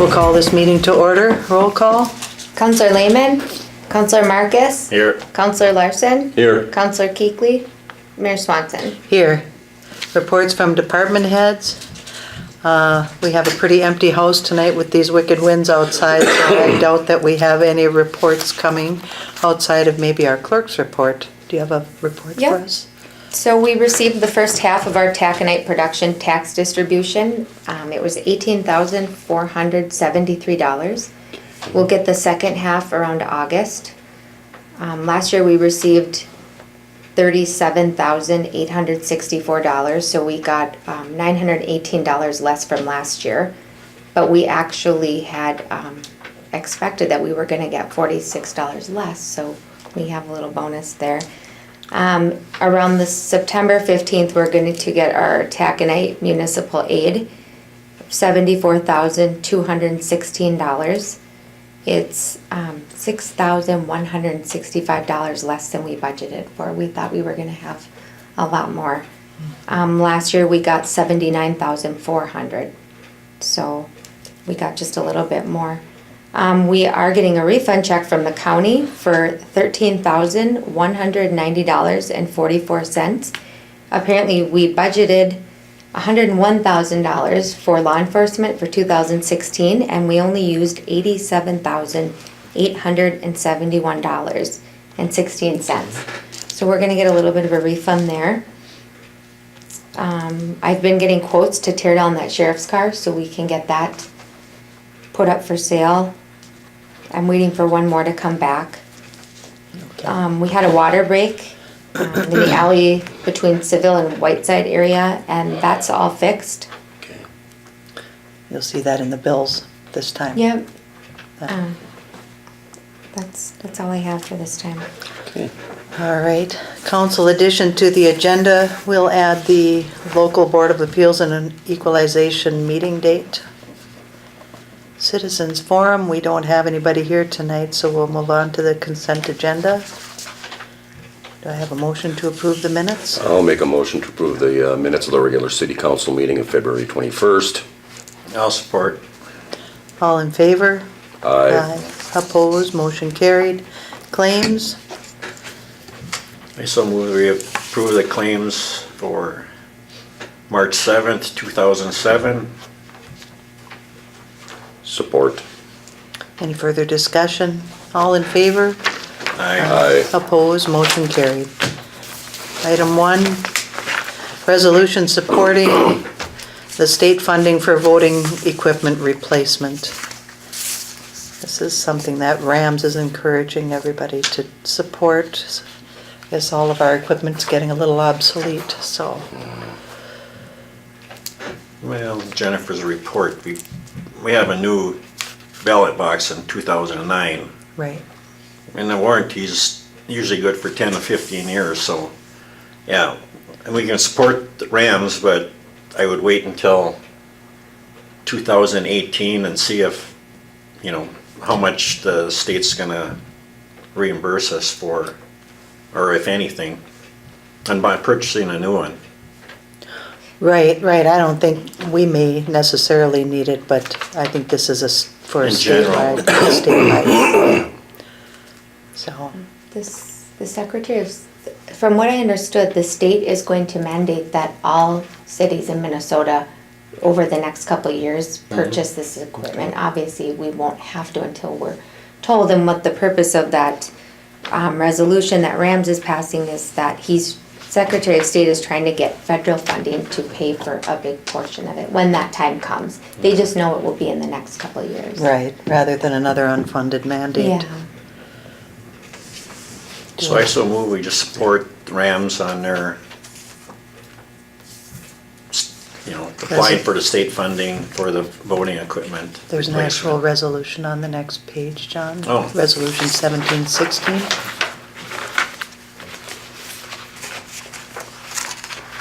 We'll call this meeting to order. Roll call. Counselor Lehman, Counselor Marcus. Here. Counselor Larson. Here. Counselor Keekly. Mayor Swanson. Here. Reports from department heads. We have a pretty empty house tonight with these wicked winds outside, so I doubt that we have any reports coming outside of maybe our clerk's report. Do you have a report for Yep. us? So we received the first half of our taconite production tax distribution. It was $18,473. We'll get the second half around August. Last year we received $37,864, so we got $918 less from last year. But we actually had expected that we were going to get $46 less, so we have a little bonus there. Around the September 15th, we're going to get our taconite municipal aid, $74,216. It's $6,165 less than we budgeted for. We thought we were going to have a lot more. Last year we got $79,400, so we got just a little bit more. We are getting a refund check from the county for $13,190.44. Apparently we budgeted $101,000 for law enforcement for 2016, and we only used $87,871.16. So we're going to get a little bit of a refund there. I've been getting quotes to tear down that sheriff's car so we can get that put up for sale. I'm waiting for one more to come back. We had a water break in the alley between Seville and Whiteside area, and that's all fixed. Okay. You'll see that in the bills this time. Yep. That's all I have for this time. Okay. All right. Council addition to the agenda, we'll add the local Board of Appeals and an equalization meeting date. Citizens Forum, we don't have anybody here tonight, so we'll move on to the consent agenda. Do I have a motion to approve the minutes? I'll make a motion to approve the minutes of the regular city council meeting of February 21st. I'll support. All in favor? Aye. Opposed, motion carried. Claims, I so move we approve the claims for March 7th, 2007. Support. any further discussion? All in favor? Aye. Aye. Opposed, motion carried. Item 1, resolution supporting the state funding for voting equipment replacement. This is something that RAMS is encouraging everybody to support. I guess all of our equipment's getting a little obsolete, so. Well, Jennifer's report, we have a new ballot box in 2009, Right. and the warranty's usually good for 10 to 15 years, so, yeah. And we can support the Rams, but I would wait until 2018 and see if, how much the state's gonna reimburse us for, or if anything, and by purchasing a new one. Right. I don't think we may necessarily need it, but I think this is for a In general. statewide. So, The secretary from what I understood, the state is going to mandate that all cities in Minnesota over the next couple of years purchase this equipment. Obviously, we won't have to until we're told. And what the purpose of that resolution that Rams is passing is that Secretary of State is trying to get federal funding to pay for a big portion of it when that time comes. They just know it will be in the next couple of years. right, rather than another unfunded mandate. Yeah. So I so move we just support Rams on their, applying for the state funding for the voting equipment. There's an replacement. actual resolution on the next page, John. Oh. Resolution 1716.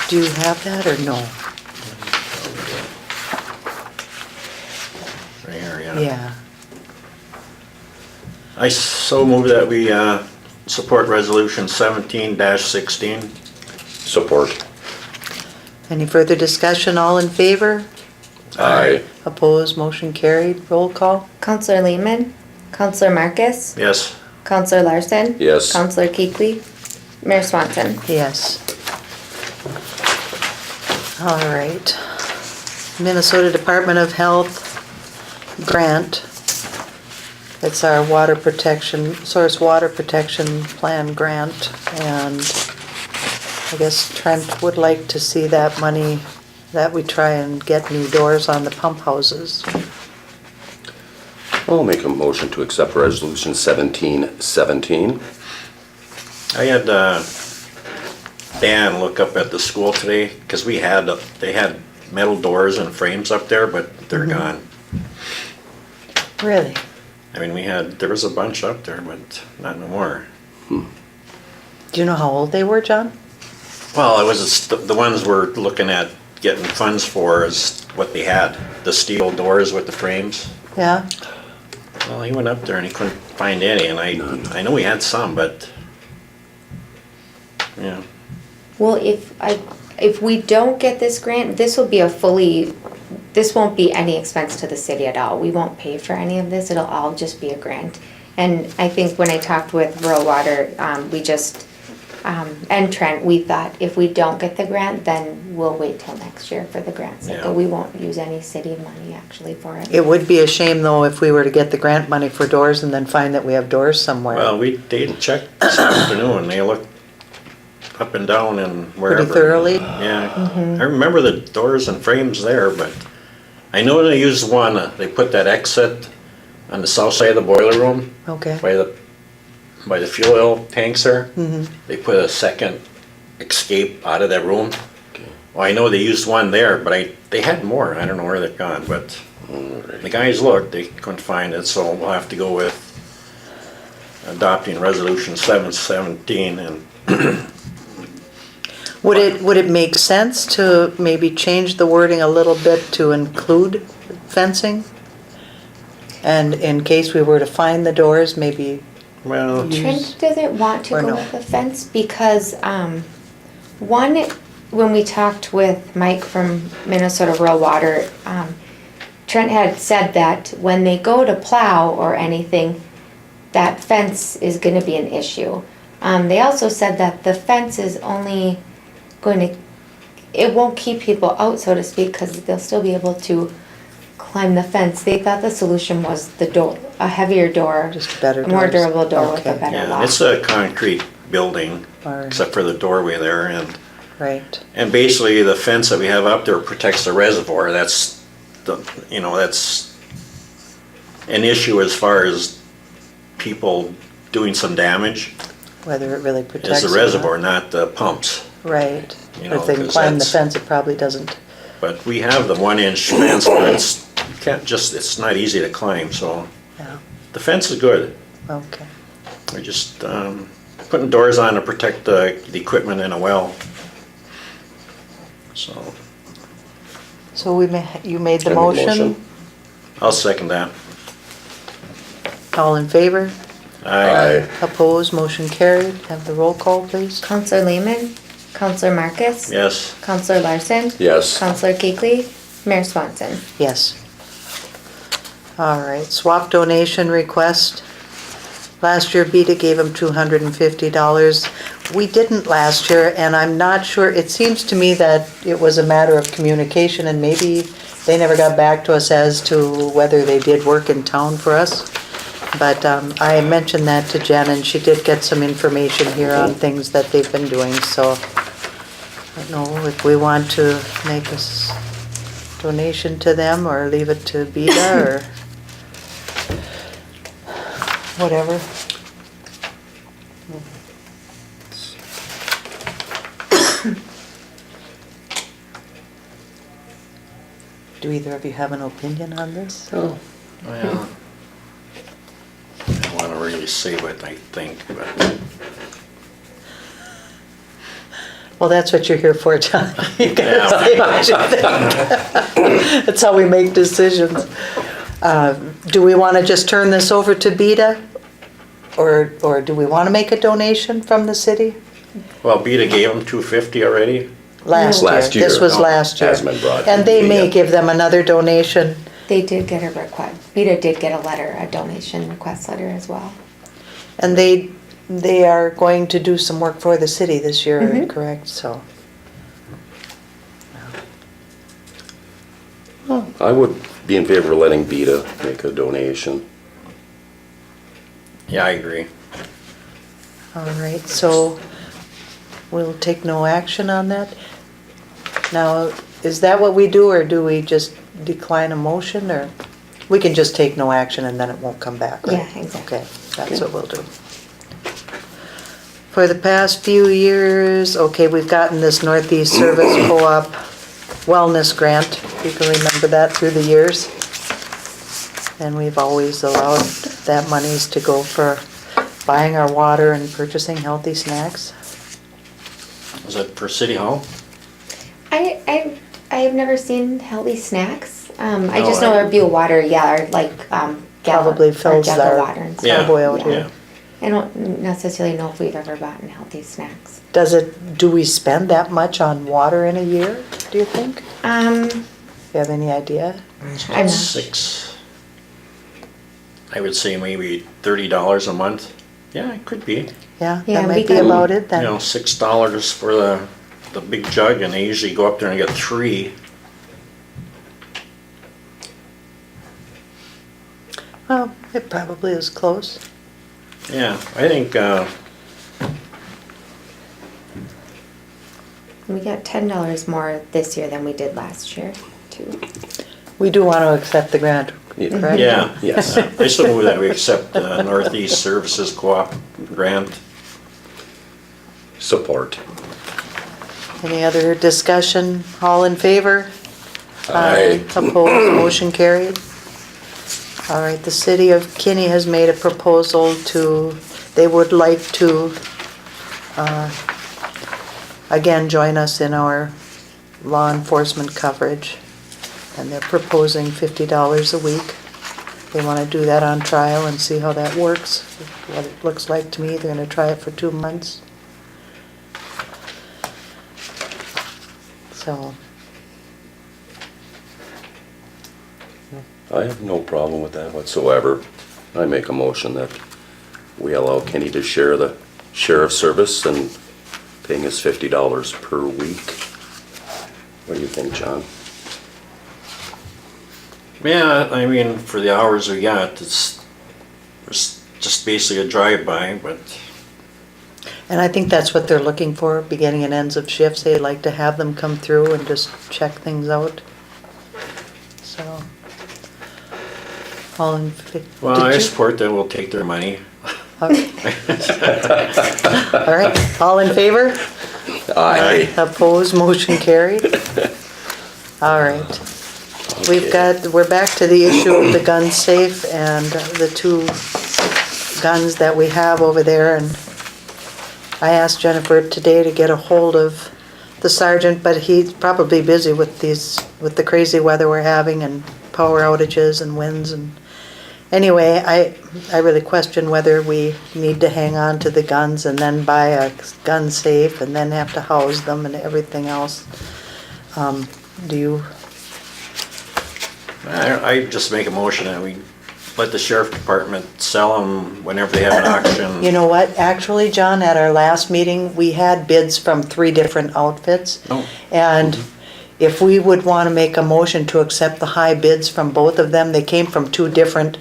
Do you have that or no? Right here, yeah. Yeah. I so move that we support resolution 17-16. Support. Any further discussion? All in favor? Aye. Opposed, motion carried. Roll call? Counselor Lehman, Counselor Marcus, Yes. Counselor Larson. Yes. Counselor Kuechly, Mayor Swanson. Yes. All right. Minnesota Department of Health grant. It's our water protection, source water protection plan grant, and I guess Trent would like to see that money, that we try and get new doors on the pump houses. I'll make a motion to accept resolution 1717. I had Dan look up at the school today, because they had metal doors and frames up there, but they're gone. Really? I mean, there was a bunch up there, but not no more. Do you know how old they were, John? Well, it was the ones we're looking at getting funds for is what they had, the steel doors with the frames. Yeah? Well, he went up there and he couldn't find any, and I know he had some, but, yeah. Well, if we don't get this grant, this won't be any expense to the city at all. We won't pay for any of this, it'll all just be a grant. And I think when I talked with Rural Water, and Trent, we thought if we don't get the grant, then we'll wait till next year for the grant cycle. Yeah. We won't use any city money actually for it. It would be a shame, though, if we were to get the grant money for doors and then find that we have doors somewhere. Well, they checked this afternoon, they looked up and down and wherever. Pretty thoroughly? Yeah, I remember the doors and frames there, but I know they used one, they put that exit on the south side of the boiler room Okay. by the fuel oil tanks there. They put a second escape out of that room. Well, I know they used one there, but they had more, I don't know where they've gone, but the guys looked, they couldn't find it, so we'll have to go with adopting resolution 717 and Would it make sense to maybe change the wording a little bit to include fencing? And in case we were to find the doors, maybe, well, Trent doesn't want to Or go no? with the fence because, one, when we talked with Mike from Minnesota Rural Water, Trent had said that when they go to plow or anything, that fence is gonna be an issue. They also said that the fence is only it won't keep people out, so to speak, because they'll still be able to climb the fence. They thought the solution was the door, a heavier door, just better a more doors? durable door with a Okay. better yeah, lock. it's a concrete building, All right. except for the doorway there, Right, and basically the fence that we have up there protects the reservoir. That's that's an issue as far as people doing some damage. whether it really protects. Is the or not. reservoir, not the pumps. Right. You know, If they can 'cause climb the that's- fence, it probably doesn't. But we have the 1-inch fence, but it's not easy to climb, so Yeah, the fence is good. okay. We're just putting doors on to protect the equipment in a well. So, So you made the I make a motion? I'll second that. All in favor? Aye. Opposed, motion carried. Have the roll call, please. Counselor Lehman, Counselor Marcus, Yes. Counselor Larson, Yes. Counselor Kuechly, Mayor Swanson. Yes. All right, swap donation request. Last year, BETA gave them $250. We didn't last year, and I'm not sure, it seems to me that it was a matter of communication, and maybe they never got back to us as to whether they did work in town for us. But I mentioned that to Jen, and she did get some information here on things that they've been doing, so I don't know if we want to make a donation to them or leave it to BETA or whatever. Do either of you have an opinion on this? Oh. Well, I don't want to really say what I think, but Well, that's what you're here for, John. You gotta say what you think. That's how we make decisions. Do we want to just turn this over to BETA? Or do we want to make a donation from the city? well, BETA gave them $250 already. Last year. Last year. This was Oh, last year. has been brought And to they me, may yeah. give them another donation. They did get a request. Vita did get a letter, a donation request letter as well. And they are going to do some work for the city this year, Mhm. correct? So, I would be in favor of letting Beta make a donation. Yeah, I agree. all right, so we'll take no action on that. Now, is that what we do, or do we just decline a motion, or we can just take no action and then it won't come back, right? Yeah, exactly. Okay, that's what we'll do. For the past few years, okay, we've gotten this Northeast Service Co-op Wellness Grant. You can remember that through the years. And we've always allowed that monies to go for buying our water and purchasing healthy snacks. Was it for City Hall? I have never seen healthy snacks. I No, just know I- our Buhl water, yeah, or like Probably fills jug of our water and stuff. Yeah. Carboy out Yeah. here. I don't necessarily know if we've ever bought healthy snacks. Do we spend that much on water in a year, do you think? You have any idea? I'm not. Six. I would say maybe $30 a month. Yeah, it could be. Yeah, Yeah, that we might be got- about it You then. know, $6 for the big jug, and they usually go up there and get 3. Well, it probably is close. Yeah, I think, We got $10 more this year than we did last year, too. We do want to accept the grant, Yeah. correct? yeah. Yes. I still move that we accept the Northeast Services Co-op grant. Support. Any other discussion? All in favor? Aye. Opposed, motion carried. All right, the city of Kinney has made a proposal they would like to, again, join us in our law enforcement coverage. And they're proposing $50 a week. They want to do that on trial and see how that works. What it looks like to me, they're going to try it for 2 months. So, I have no problem with that whatsoever. I make a motion that we allow Kenny to share the sheriff's service and paying us $50 per week. What do you think, John? Yeah, I mean, for the hours we got, it's just basically a drive-by, but and I think that's what they're looking for, beginning and ends of shifts. They like to have them come through and just check things out. So, all in favor? well, I support that we'll take their money. All right, all in favor? Aye. Opposed, motion carried. All right. We're back to the issue of the gun safe and the 2 guns that we have over there. And I asked Jennifer today to get a hold of the sergeant, but he's probably busy with the crazy weather we're having and power outages and winds. And anyway, I really question whether we need to hang on to the guns and then buy a gun safe and then have to house them and everything else. Do you? I just make a motion that we let the sheriff department sell them whenever they have an auction. You know what, actually, John, at our last meeting, we had bids from 3 different outfits. Oh. And if we would want to make a motion to accept the high bids from both of them, they came from 2 different,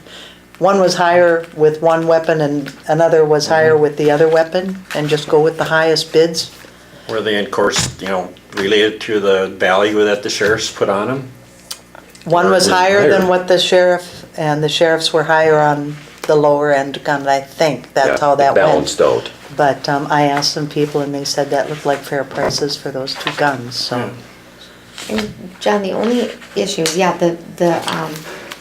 one was higher with one weapon and another was higher with the other weapon, and just go with the highest bids. Were they, of course, related to the value that the sheriffs put on them? One was higher Higher. than what the sheriff, and the sheriffs were higher on the lower end gun, I think, that's Yeah, how that it went. balanced out. But I asked some people and they said that looked like fair prices for those 2 guns, so. And John, the only issue, yeah, the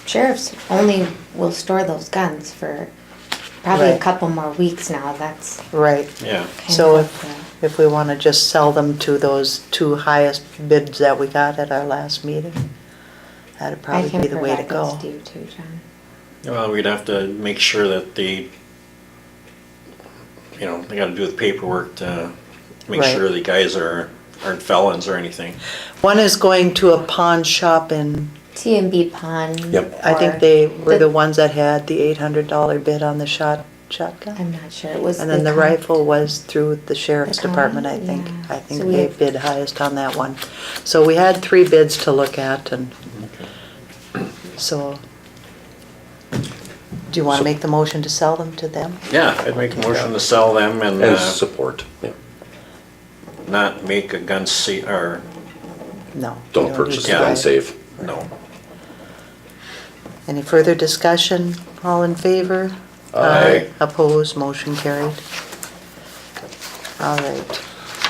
sheriffs only will store those guns for probably a Right. couple more weeks now. That's Right. Yeah. kind So of if we want to just sell them to those 2 highest bids that we got at our last meeting, that'd I probably can be the way to provide go. those to you too, John. Well, we'd have to make sure that they gotta do the paperwork to make Right. sure the guys are aren't felons or anything. One is going to a pawn shop in, T&B Pond. Yep. I think or they were the the- ones that had the $800 bid on the shotgun. I'm not sure, it was. And then the coun- rifle was through the sheriff's The county, department, I think. yeah. I think So we they had- bid highest on that one. So we had 3 bids to look at and so. Do you want to So- make the motion to sell them to them? Yeah, I'd make a motion to sell them and And support, yeah. not make a gun or, No. you Don't need purchase to the buy gun it. safe. no. Any further discussion? All in favor? Aye. Opposed, motion carried. All right.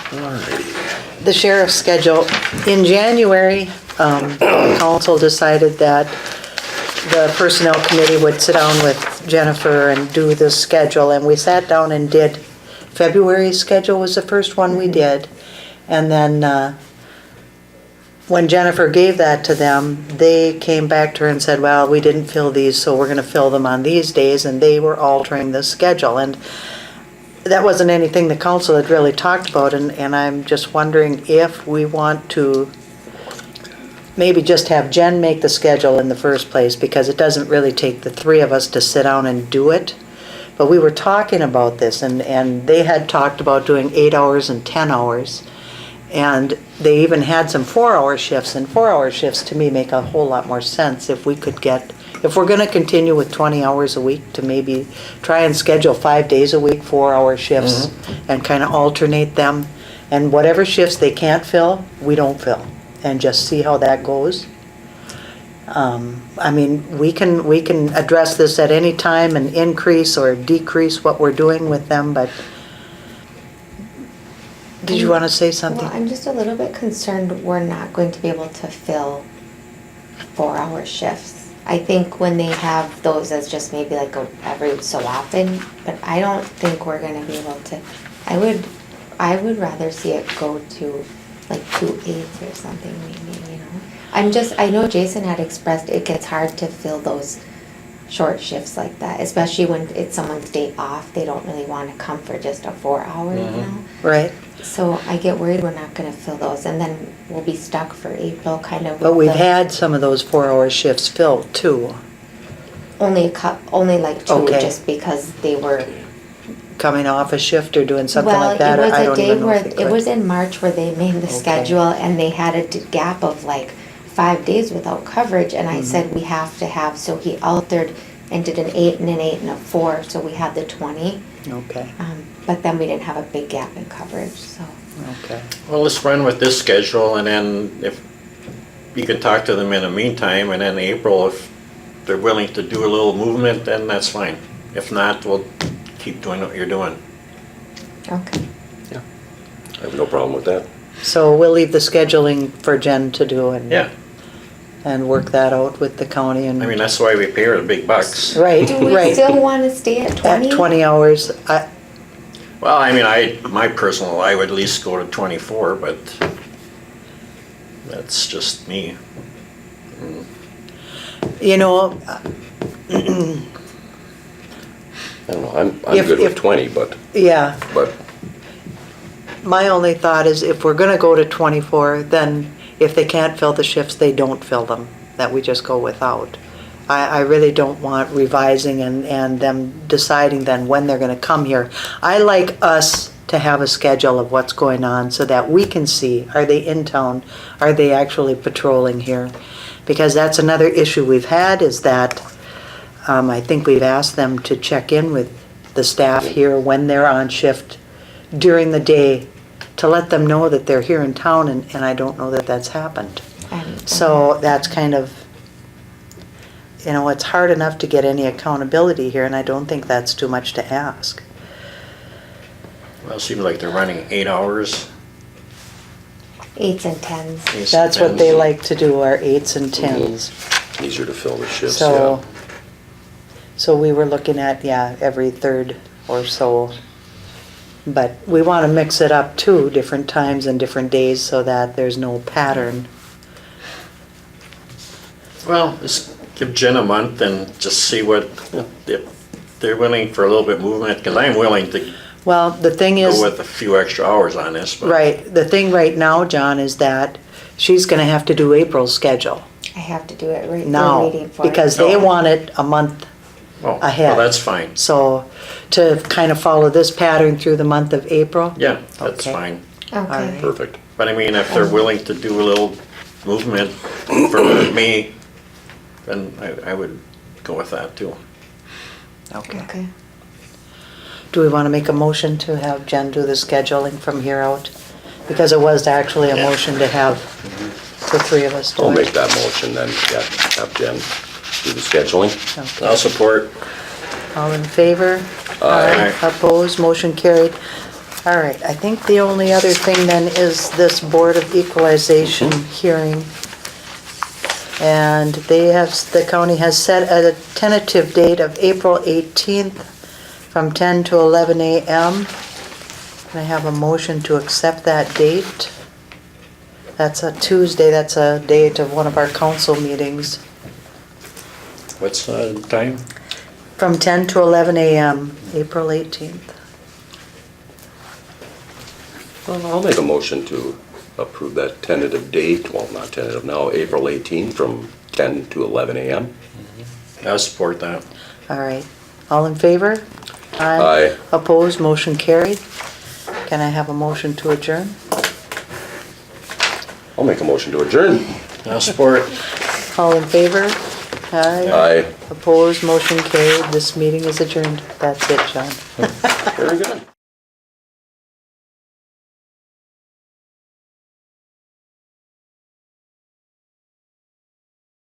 Alrighty. The sheriff's schedule. In January, the council decided that the personnel committee would sit down with Jennifer and do the schedule, and we sat down and did, February's schedule was the first one we did. And then, when Jennifer gave that to them, they came back to her and said, well, we didn't fill these, so we're gonna fill them on these days, and they were altering the schedule. And that wasn't anything the council had really talked about, and I'm just wondering if we want to maybe just have Jen make the schedule in the first place, because it doesn't really take the 3 of us to sit down and do it. But we were talking about this, and they had talked about doing 8 hours and 10 hours. And they even had some 4-hour shifts, and 4-hour shifts to me make a whole lot more sense if we could get, if we're gonna continue with 20 hours a week, to maybe try and schedule 5 days a week, 4-hour shifts, and kind of alternate them. And whatever shifts they can't fill, we don't fill, and just see how that goes. I mean, we can address this at any time and increase or decrease what we're doing with them, but did you want to say something? Well, I'm just a little bit concerned we're not going to be able to fill 4-hour shifts. I think when they have those as just maybe like every so often, but I don't think we're gonna be able to. I would rather see it go to like 2/8 or something maybe, you know? I know Jason had expressed it gets hard to fill those short shifts like that, especially when it's someone's day off. They don't really want to come for just a 4-hour, you know? Right, So I get worried we're not gonna fill those, and then we'll be stuck for April, kind of. but with we've the- had some of those 4-hour shifts filled too, only like 2, Okay. just because they were. coming off a shift or doing something Well, like that, or I it was a don't day even know where, if they it could. was in March where they made the Okay. schedule, and they had a gap of like 5 days without coverage, and Mm-hmm. I said we have to have, so he altered and did an 8 and an 8 and a 4, so we had the 20. Okay, But then we didn't have a big gap in coverage, so. okay. Well, let's run with this schedule and then if you can talk to them in the meantime and then April, if they're willing to do a little movement, then that's fine. If not, we'll keep doing what you're doing. Okay. I have no problem with that. So we'll leave the scheduling for Jen to do Yeah, and work that out with the county and. I mean, that's why we pay her the big bucks. Right, Do we right. still wanna stay at 20? At 20 hours, Well, I mean, my personal, I would at least go to 24, but that's just me. you know, I don't know, I'm If- good if- with 20, but yeah, my only thought is if we're gonna go to 24, then if they can't fill the shifts, they don't fill them, that we just go without. I really don't want revising and them deciding then when they're gonna come here. I like us to have a schedule of what's going on so that we can see, are they in town? Are they actually patrolling here? Because that's another issue we've had is that I think we've asked them to check in with the staff here when they're on shift during the day to let them know that they're here in town, and I don't know that that's happened. So that's kind of, you know, it's hard enough to get any accountability here, and I don't think that's too much to ask. Well, it seems like they're running 8 hours. 8s and 10s. That's what they like to do, are 8s and 10s. easier to fill the shifts, So, yeah. so we were looking at, yeah, every third or so. But we want to mix it up too, different times and different days, so that there's no pattern. Well, just give Jen a month and just see what, if they're willing for a little bit movement, because I'm willing to Well, the thing is. go with a few extra hours on this, but. Right, the thing right now, John, is that she's gonna have to do April's schedule I have to do it, we're now, waiting for it. because they Oh. want it a month Oh, ahead. well, that's fine. So, to kind of follow this pattern through the month of April? Yeah, that's Okay. fine. Okay, Alright. Perfect. But I mean, if they're willing to do a little movement for me, then I would go with that too. Okay. okay. Do we wanna make a motion to have Jen do the scheduling from here out? Because it was actually a Yeah. motion to have the three of us do it. I'll make that motion then, yeah, have Jen do the scheduling. Okay. I'll support. All in favor? Aye. Opposed, motion carried. All right, I think the only other thing then is this Board of Equalization hearing. And the county has set a tentative date of April 18th from 10 to 11 a.m. Can I have a motion to accept that date? That's a Tuesday, that's a date of one of our council meetings. What's the time? From 10 to 11 a.m., April 18th. Well, I'll make a motion to approve that tentative date, well, not tentative now, April 18th from 10 to 11 a.m. I'll support that. All right, all in favor? Aye. Opposed, motion carried. Can I have a motion to adjourn? I'll make a motion to adjourn. I'll support. All in favor? Aye. Aye. Opposed, motion carried. This meeting is adjourned. That's it, John. Very good.